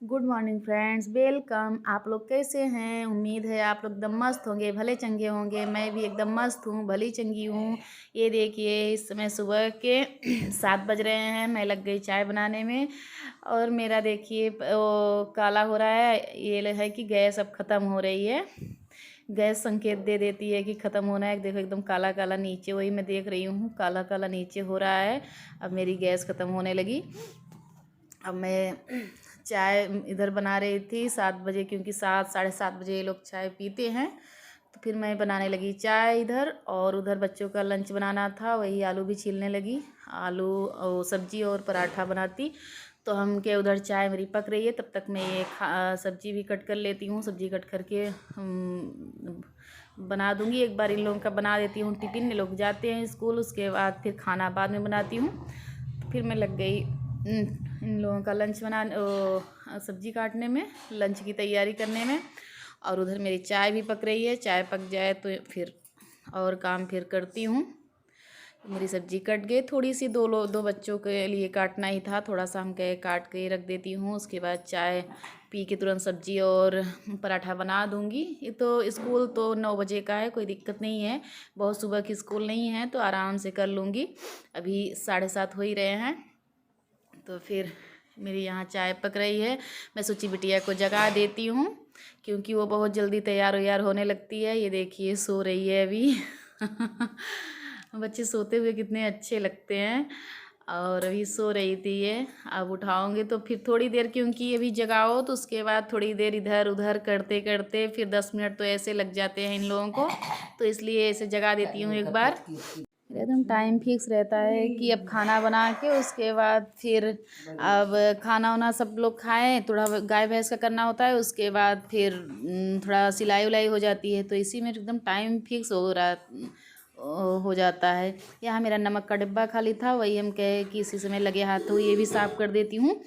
Good morning friends, welcome. आप लोग कैसे हैं? उम्मीद है आप लोग एकदम मस्त होंगे, भले चंगे होंगे। मैं भी एकदम मस्त हूँ, भली चंगी हूँ। ये देखिए, इस समय सुबह के 7 बज रहे हैं। मैं लग गई चाय बनाने में। और मेरा देखिए वो काला हो रहा है। ये है कि गैस अब ख़त्म हो रही है। गैस संकेत दे देती है कि ख़त्म होना है। देखो एकदम काला काला नीचे, वही मैं देख रही हूँ, काला काला नीचे हो रहा है। अब मेरी गैस ख़त्म होने लगी। अब मैं चाय इधर बना रही थी 7 बजे, क्योंकि 7 साढ़े 7 बजे ये लोग चाय पीते हैं। तो फिर मैं बनाने लगी चाय इधर, और उधर बच्चों का लंच बनाना था, वही आलू भी छीलने लगी। आलू और सब्जी और पराठा बनाती। तो हम के उधर चाय मेरी पक रही है, तब तक मैं ये सब्जी भी कट कर लेती हूँ। सब्जी कट करके बना दूँगी। एक बार इन लोगों का बना देती हूँ टिफ़िन, ये लोग जाते हैं स्कूल, उसके बाद फिर खाना बाद में बनाती हूँ। तो फिर मैं लग गई इन लोगों का लंच सब्जी काटने में, लंच की तैयारी करने में। और उधर मेरी चाय भी पक रही है। चाय पक जाए तो फिर और काम फिर करती हूँ। मेरी सब्जी कट गई थोड़ी सी, दो बच्चों के लिए काटना ही था, थोड़ा सा हम कहे काट के रख देती हूँ। उसके बाद चाय पी के तुरंत सब्जी और पराठा बना दूँगी। ये तो स्कूल तो 9 बजे का है, कोई दिक्कत नहीं है। बहुत सुबह की स्कूल नहीं है, तो आराम से कर लूँगी। अभी 7:30 हो ही रहे हैं। तो फिर मेरी यहाँ चाय पक रही है। मैं सोची बिटिया को जगा देती हूँ, क्योंकि वो बहुत जल्दी तैयार व्यार होने लगती है। ये देखिए सो रही है अभी। बच्चे सोते हुए कितने अच्छे लगते हैं। और अभी सो रही थी ये। अब उठाऊंगे तो फिर थोड़ी देर, क्योंकि अभी जगाओ तो उसके बाद थोड़ी देर इधर उधर करते करते फिर 10 मिनट तो ऐसे लग जाते हैं इन लोगों को। तो इसलिए ऐसे जगा देती हूँ एक बार। एकदम टाइम फिक्स रहता है कि अब खाना बना के उसके बाद फिर अब खाना वाना सब लोग खाएं, थोड़ा गाय भैंस का करना होता है। उसके बाद फिर थोड़ा सिलाई उलाई हो जाती है। तो इसी में एकदम टाइम फिक्स हो जाता है। यहाँ मेरा नमक का डिब्बा खाली था, वही हम कहे कि इसी समय लगे हाथों ये भी साफ़ कर देती हूँ।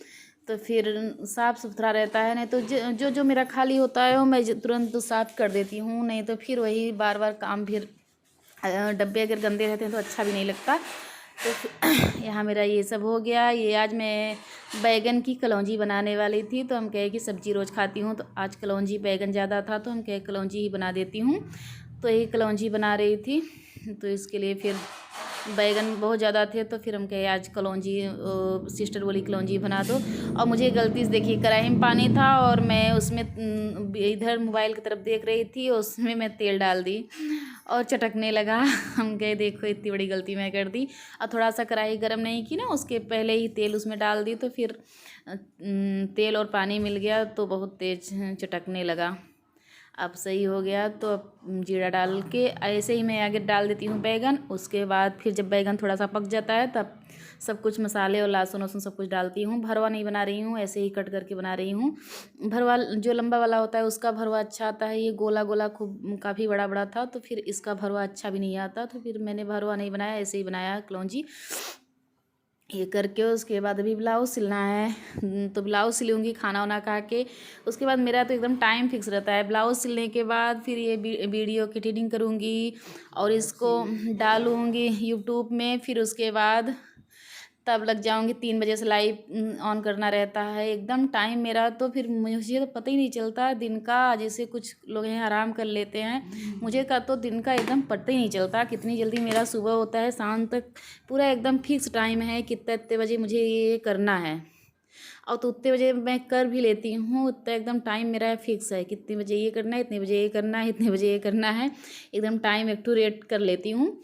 तो फिर साफ़ सुथरा रहता है। नहीं तो जो जो मेरा खाली होता है वो मैं तुरंत साफ़ कर देती हूँ। नहीं तो फिर वही बार बार काम, फिर डब्बे अगर गंदे रहते हैं तो अच्छा भी नहीं लगता। तो यहाँ मेरा ये सब हो गया। ये आज मैं बैगन की कलौंजी बनाने वाली थी। तो हम कहे कि सब्ज़ी रोज़ खाती हूँ, तो आज कलौंजी बैगन ज़्यादा था, तो हम कहे कलौंजी ही बना देती हूँ। तो ये कलौंजी बना रही थी। तो इसके लिए फिर बैगन बहुत ज़्यादा थे, तो फिर हम कहे आज कलौंजी, सिस्टर बोली कलौंजी बना दो। और मुझे गलती से देखिए कढ़ाई में पानी था, और मैं उसमें इधर मोबाइल की तरफ देख रही थी, उसमें मैं तेल डाल दी और चटकने लगा। हम कहे देखो इतनी बड़ी गलती मैं कर दी। और थोड़ा सा कढ़ाई गर्म नहीं की ना, उसके पहले ही तेल उसमें डाल दी, तो फिर तेल और पानी मिल गया तो बहुत तेज़ चटकने लगा। अब सही हो गया। तो अब जीरा डाल के ऐसे ही मैं आगे डाल देती हूँ बैगन। उसके बाद फिर जब बैगन थोड़ा सा पक जाता है तब सब कुछ मसाले और लहसुन वसुन सब कुछ डालती हूँ। भरवा नहीं बना रही हूँ, ऐसे ही कट करके बना रही हूँ। भरवा जो लंबा वाला होता है उसका भरवा अच्छा आता है। ये गोला गोला खूब काफ़ी बड़ा बड़ा था, तो फिर इसका भरवा अच्छा भी नहीं आता। तो फिर मैंने भरवा नहीं बनाया, ऐसे ही बनाया कलौंजी। ये करके उसके बाद अभी ब्लाउज़ सिलना है, तो ब्लाउज़ सिलूँगी खाना वाना खा के। उसके बाद मेरा तो एकदम टाइम फिक्स रहता है। ब्लाउज़ सिलने के बाद फिर ये वीडियो की एडिटिंग करूँगी और इसको डालूँगी यूट्यूब में। फिर उसके बाद तब लग जाऊँगी 3 बजे से लाइव ऑन करना रहता है। एकदम टाइम मेरा तो फिर मुझे तो पता ही नहीं चलता दिन का। जैसे कुछ लोग हैं आराम कर लेते हैं, मुझे का तो दिन का एकदम पता ही नहीं चलता कितनी जल्दी मेरा सुबह होता है शाम तक। पूरा एकदम फिक्स टाइम है कितने इतने बजे मुझे ये करना है। और तो उतने बजे मैं कर भी लेती हूँ। उतना एकदम टाइम मेरा फिक्स है, कितने बजे ये करना है, इतने बजे ये करना है, इतने बजे ये करना है। एकदम टाइम एक्यूरेट कर लेती हूँ।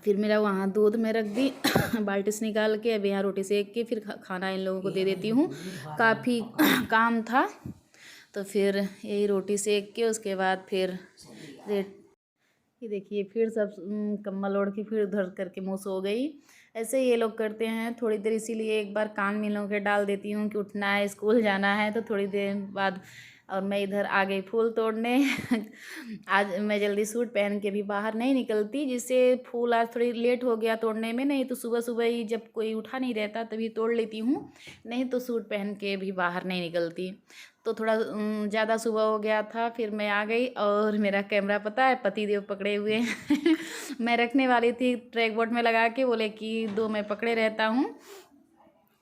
फिर मेरा वहाँ दूध में रख दी बाल्टी से निकाल के। अब यहाँ रोटी सेक के फिर खाना इन लोगों को दे देती हूँ। काफ़ी काम था, तो फिर यही रोटी सेक के उसके बाद फिर ये देखिए फिर सब कम्बल ओढ़ के फिर उधर करके मुँह सो गई। ऐसे ये लोग करते हैं थोड़ी देर, इसीलिए एक बार काम इन लोगों के डाल देती हूँ कि उठना है स्कूल जाना है। तो थोड़ी देर बाद और मैं इधर आ गई फूल तोड़ने। आज मैं जल्दी सूट पहन के भी बाहर नहीं निकलती, जिससे फूल आज थोड़ी लेट हो गया तोड़ने में। नहीं तो सुबह सुबह ही जब कोई उठा नहीं रहता तभी तोड़ लेती हूँ, नहीं तो सूट पहन के भी बाहर नहीं निकलती। तो थोड़ा ज़्यादा सुबह हो गया था, फिर मैं आ गई। और मेरा कैमरा पता है पति देव पकड़े हुए हैं। मैं रखने वाली थी ट्रैक बोर्ड में लगा के, बोले कि 2 मैं पकड़े रहता हूँ।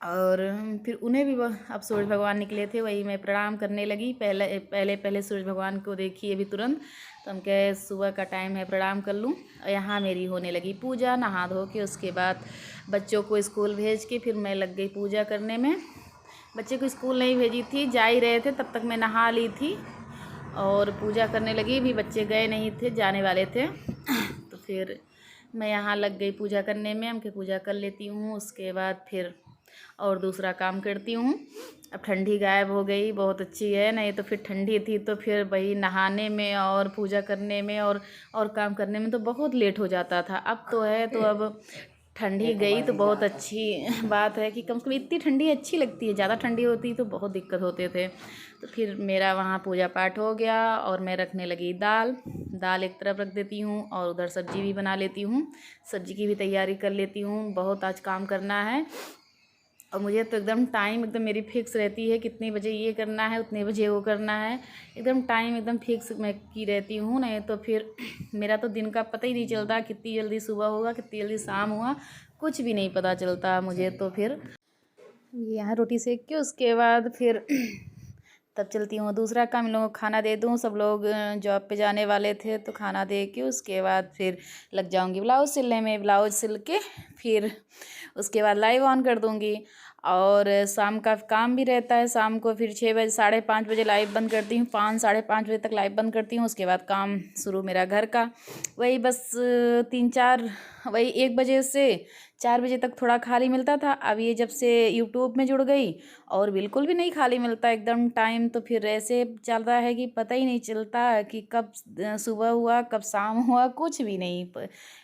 और फिर उन्हें भी अब सूरज भगवान निकले थे, वही मैं प्रणाम करने लगी। पहले पहले पहले सूरज भगवान को देखी अभी तुरंत, तो हम कहे सुबह का टाइम है, प्रणाम कर लूँ। और यहाँ मेरी होने लगी पूजा, नहा धो के उसके बाद बच्चों को स्कूल भेज के फिर मैं लग गई पूजा करने में। बच्चे को स्कूल नहीं भेजी थी, जा ही रहे थे, तब तक मैं नहा ली थी और पूजा करने लगी। भी बच्चे गए नहीं थे, जाने वाले थे तो फिर मैं यहाँ लग गई पूजा करने में। हम के पूजा कर लेती हूँ, उसके बाद फिर और दूसरा काम करती हूँ। अब ठंडी गायब हो गई, बहुत अच्छी है, नहीं तो फिर ठंडी थी तो फिर वही नहाने में और पूजा करने में और काम करने में तो बहुत लेट हो जाता था। अब तो है तो अब ठंडी गई तो बहुत अच्छी बात है कि कम से कम इतनी ठंडी अच्छी लगती है। ज़्यादा ठंडी होती तो बहुत दिक्कत होते थे। तो फिर मेरा वहाँ पूजा पाठ हो गया और मैं रखने लगी दाल एक तरफ रख देती हूँ और उधर सब्जी भी बना लेती हूँ। सब्जी की भी तैयारी कर लेती हूँ, बहुत आज काम करना है। और मुझे तो एकदम टाइम एकदम मेरी फिक्स रहती है, कितने बजे ये करना है उतने बजे वो करना है, एकदम टाइम एकदम फिक्स मैं की रहती हूँ। नहीं तो फिर मेरा तो दिन का पता ही नहीं चलता, कितनी जल्दी सुबह होगा कितनी जल्दी शाम हुआ, कुछ भी नहीं पता चलता मुझे। तो फिर यहाँ रोटी सेक के उसके बाद फिर तब चलती हूँ दूसरा काम। इन लोगों को खाना दे दूँ, सब लोग जॉब पे जाने वाले थे तो खाना दे के उसके बाद फिर लग जाऊँगी ब्लाउज़ सिलने में। ब्लाउज़ सिल के फिर उसके बाद लाइव ऑन कर दूँगी। और शाम का काम भी रहता है, शाम को फिर 6 बजे 5:30 बजे लाइव बंद करती हूँ, 5 5:30 बजे तक लाइव बंद करती हूँ। उसके बाद काम शुरू मेरा घर का, वही बस 3-4 वही 1 बजे से 4 बजे तक थोड़ा खाली मिलता था। अब ये जब से यूट्यूब में जुड़ गई और बिल्कुल भी नहीं खाली मिलता एकदम टाइम, तो फिर ऐसे चल रहा है कि पता ही नहीं चलता कि कब सुबह हुआ कब शाम हुआ, कुछ भी नहीं,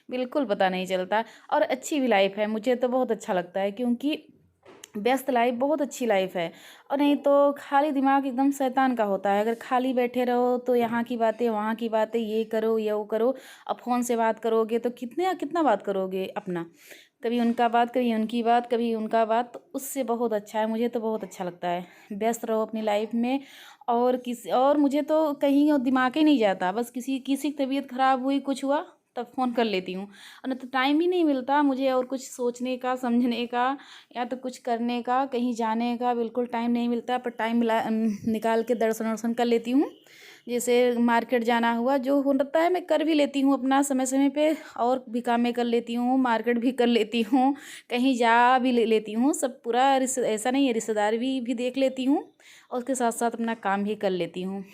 बिल्कुल पता नहीं चलता। और अच्छी भी लाइफ है, मुझे तो बहुत अच्छा लगता है क्योंकि व्यस्त लाइफ बहुत अच्छी लाइफ है। और नहीं तो खाली दिमाग एकदम शैतान का होता है, अगर खाली बैठे रहो तो यहाँ की बातें वहाँ की बातें, ये करो ये वो करो। अब फ़ोन से बात करोगे तो कितना बात करोगे अपना, कभी उनका बात कभी उनकी बात कभी उनका बात, तो उससे बहुत अच्छा है, मुझे तो बहुत अच्छा लगता है। व्यस्त रहो अपनी लाइफ में। और मुझे तो कहीं और दिमाग ही नहीं जाता, बस किसी किसी की तबीयत ख़राब हुई कुछ हुआ तब फ़ोन कर लेती हूँ। और नहीं तो टाइम ही नहीं मिलता मुझे और कुछ सोचने का समझने का या तो कुछ करने का, कहीं जाने का बिल्कुल टाइम नहीं मिलता। पर टाइम निकाल के दर्शन वर्शन कर लेती हूँ। जैसे मार्केट जाना हुआ जो होता है मैं कर भी लेती हूँ अपना समय समय पे, और भी काम मैं कर लेती हूँ, मार्केट भी कर लेती हूँ, कहीं जा भी लेती हूँ, सब पूरा ऐसा नहीं है, रिश्तेदार भी देख लेती हूँ और उसके साथ साथ अपना काम भी कर लेती हूँ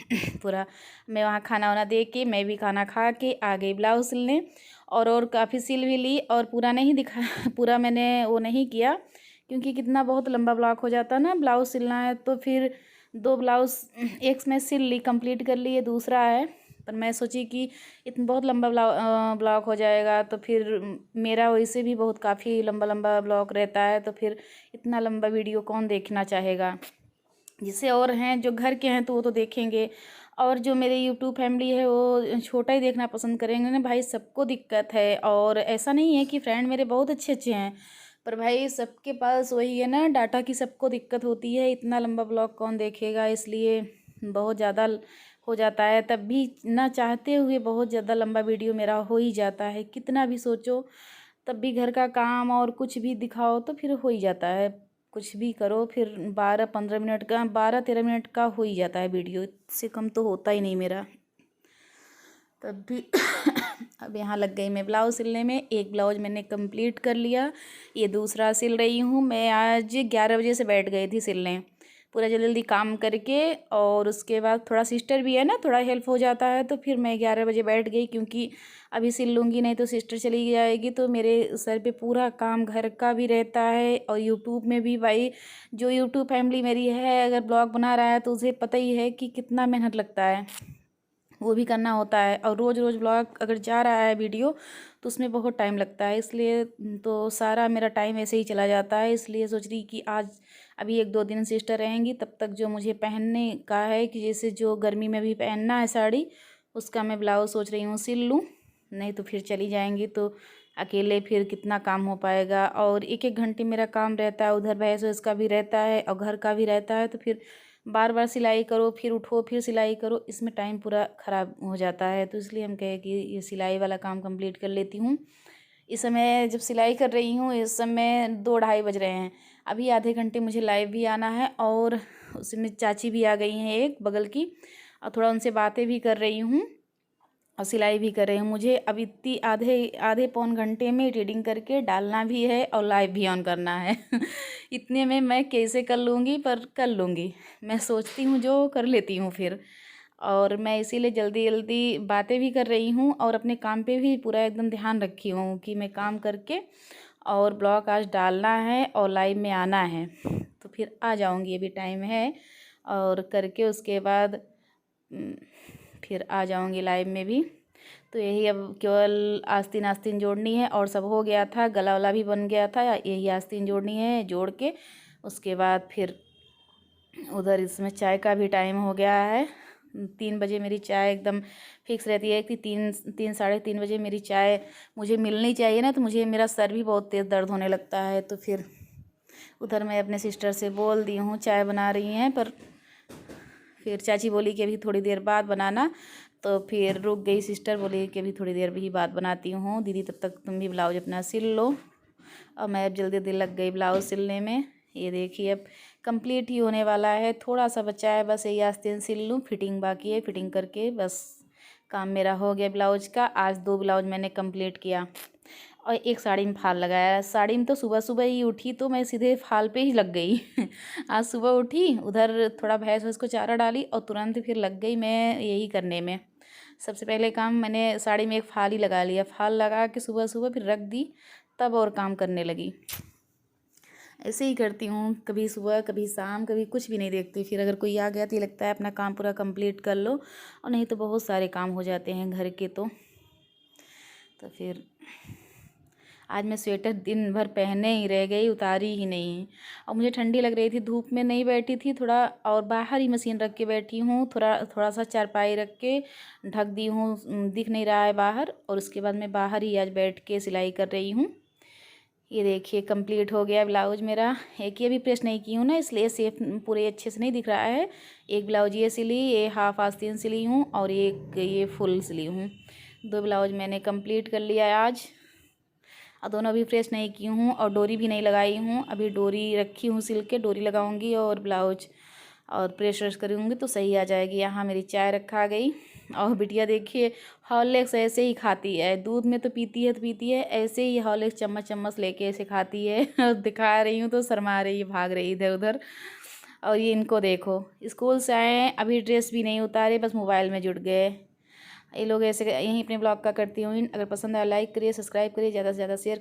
पूरा। मैं वहाँ खाना वाना दे के मैं भी खाना खा के आ गई ब्लाउज सिलने। और काफ़ी सिल भी ली और पूरा नहीं दिखा पूरा मैंने वो नहीं किया क्योंकि कितना बहुत लंबा ब्लॉक हो जाता ना, ब्लाउज सिलना है तो फिर 2 ब्लाउज एक में सिल ली, कंप्लीट कर ली, ये दूसरा है। पर मैं सोची कि इतना बहुत लंबा ब्लॉक हो जाएगा तो फिर मेरा वैसे भी बहुत काफ़ी लंबा लंबा ब्लॉक रहता है, तो फिर इतना लंबा वीडियो कौन देखना चाहेगा। जैसे और हैं जो घर के हैं तो वो तो देखेंगे, और जो मेरे यूट्यूब फैमिली है वो छोटा ही देखना पसंद करेंगे ना भाई, सबको दिक्कत है। और ऐसा नहीं है कि फ्रेंड मेरे बहुत अच्छे अच्छे हैं, पर भाई सबके पास वही है ना डाटा की, सबको दिक्कत होती है, इतना लंबा ब्लॉग कौन देखेगा, इसलिए बहुत ज़्यादा हो जाता है। तब भी ना चाहते हुए बहुत ज़्यादा लंबा वीडियो मेरा हो ही जाता है, कितना भी सोचो तब भी घर का काम और कुछ भी दिखाओ तो फिर हो ही जाता है। कुछ भी करो फिर 12-15 मिनट का, 12-13 मिनट का हो ही जाता है वीडियो, इससे कम तो होता ही नहीं मेरा। तब भी अब यहाँ लग गई मैं ब्लाउज़ सिलने में। एक ब्लाउज मैंने कंप्लीट कर लिया, ये दूसरा सिल रही हूँ। मैं आज 11 बजे से बैठ गई थी सिलने, पूरा जल्दी जल्दी काम करके। और उसके बाद थोड़ा सिस्टर भी है ना, थोड़ा हेल्प हो जाता है, तो फिर मैं 11 बजे बैठ गई क्योंकि अभी सिल लूँगी नहीं तो सिस्टर चली जाएगी तो मेरे सर पे पूरा काम घर का भी रहता है। और यूट्यूब में भी भाई जो यूट्यूब फैमिली मेरी है अगर ब्लॉग बना रहा है तो उसे पता ही है कि कितना मेहनत लगता है, वो भी करना होता है। और रोज़ रोज़ ब्लॉग अगर जा रहा है वीडियो तो उसमें बहुत टाइम लगता है, इसलिए तो सारा मेरा टाइम ऐसे ही चला जाता है। इसलिए सोच रही कि आज अभी 1-2 दिन सिस्टर रहेंगी, तब तक जो मुझे पहनने का है कि जैसे जो गर्मी में भी पहनना है साड़ी, उसका मैं ब्लाउज़ सोच रही हूँ सिल लूँ। नहीं तो फिर चली जाएंगी तो अकेले फिर कितना काम हो पाएगा। और 1-1 घंटे मेरा काम रहता है, उधर भैंस वैस का भी रहता है और घर का भी रहता है, तो फिर बार बार सिलाई करो फिर उठो फिर सिलाई करो, इसमें टाइम पूरा ख़राब हो जाता है। तो इसलिए हम कहे कि ये सिलाई वाला काम कंप्लीट कर लेती हूँ। इस समय जब सिलाई कर रही हूँ इस समय 2-2:30 बज रहे हैं। अभी आधे घंटे मुझे लाइव भी आना है और उसमें चाची भी आ गई हैं एक बगल की, और थोड़ा उनसे बातें भी कर रही हूँ और सिलाई भी कर रही हूँ। मुझे अब इतनी आधे आधे पौन घंटे में रीडिंग करके डालना भी है और लाइव भी ऑन करना है इतने में मैं कैसे कर लूँगी, पर कर लूँगी। मैं सोचती हूँ जो कर लेती हूँ फिर, और मैं इसीलिए जल्दी जल्दी बातें भी कर रही हूँ और अपने काम पे भी पूरा एकदम ध्यान रखी हूँ कि मैं काम करके और ब्लॉग आज डालना है और लाइव में आना है। तो फिर आ जाऊँगी, अभी टाइम है, और करके उसके बाद फिर आ जाऊँगी लाइव में भी। तो यही अब केवल आस्तीन आस्तीन जोड़नी है और सब हो गया था, गला वाला भी बन गया था, यही आस्तीन जोड़नी है। जोड़ के उसके बाद फिर उधर इसमें चाय का भी टाइम हो गया है। 3 बजे मेरी चाय एकदम फिक्स रहती है कि 3 साढ़े 3 बजे मेरी चाय मुझे मिलनी चाहिए ना, तो मुझे मेरा सर भी बहुत तेज़ दर्द होने लगता है। तो फिर उधर मैं अपने सिस्टर से बोल दी हूँ चाय बना रही हैं, पर फिर चाची बोली कि अभी थोड़ी देर बाद बनाना, तो फिर रुक गई सिस्टर, बोली कि अभी थोड़ी देर भी बाद बनाती हूँ दीदी, तब तक तुम भी ब्लाउज अपना सिल लो। और मैं अब जल्दी जल्दी लग गई ब्लाउज सिलने में। ये देखिए अब कंप्लीट ही होने वाला है, थोड़ा सा बचा है बस, यही आस्तीन सिल लूँ, फिटिंग बाकी है, फिटिंग करके बस काम मेरा हो गया ब्लाउज का। आज 2 ब्लाउज मैंने कंप्लीट किया और एक साड़ी में फाल लगाया। साड़ी में तो सुबह सुबह ही उठी तो मैं सीधे फाल पे ही लग गई आज सुबह उठी, उधर थोड़ा भैंस भैंस को चारा डाली और तुरंत फिर लग गई मैं यही करने में। सबसे पहले काम मैंने साड़ी में एक फाल ही लगा लिया, फाल लगा के सुबह सुबह फिर रख दी, तब और काम करने लगी। ऐसे ही करती हूँ, कभी सुबह कभी शाम, कभी कुछ भी नहीं देखती। फिर अगर कोई आ गया तो ये लगता है अपना काम पूरा कंप्लीट कर लो, और नहीं तो बहुत सारे काम हो जाते हैं घर के। तो फिर आज मैं स्वेटर दिन भर पहने ही रह गई, उतारी ही नहीं। और मुझे ठंडी लग रही थी, धूप में नहीं बैठी थी थोड़ा, और बाहर ही मशीन रख के बैठी हूँ, थोड़ा सा चारपाई रख के ढक दी हूँ, दिख नहीं रहा है बाहर। और उसके बाद मैं बाहर ही आज बैठ के सिलाई कर रही हूँ। ये देखिए कंप्लीट हो गया ब्लाउज मेरा। एक ये भी प्रेस नहीं की हूँ ना, इसलिए सेफ पूरे अच्छे से नहीं दिख रहा है। एक ब्लाउज ये सिली, ये हाफ आस्तीन सिली हूँ, और एक ये फुल सिली हूँ। 2 ब्लाउज मैंने कंप्लीट कर लिया है आज, और दोनों भी प्रेस नहीं की हूँ और डोरी भी नहीं लगाई हूँ। अभी डोरी रखी हूँ सिल के, डोरी लगाऊंगी और ब्लाउज और प्रेस व्रेस करूँगी तो सही आ जाएगी। यहाँ मेरी चाय रखा गई, और बिटिया देखिए हॉर्लिक्स ऐसे ही खाती है, दूध में तो पीती है, ऐसे ही हॉर्लिक्स चम्मच चम्मच लेके ऐसे खाती है और दिखा रही हूँ तो शर्मा रही है, भाग रही इधर उधर। और ये इनको देखो, स्कूल से आए हैं, अभी ड्रेस भी नहीं उतारे, बस मोबाइल में जुट गए ये लोग। ऐसे यहीं अपने ब्लॉग का करती हूँ। अगर पसंद आया लाइक करिए, सब्सक्राइब करिए, ज़्यादा से ज़्यादा शेयर करिए।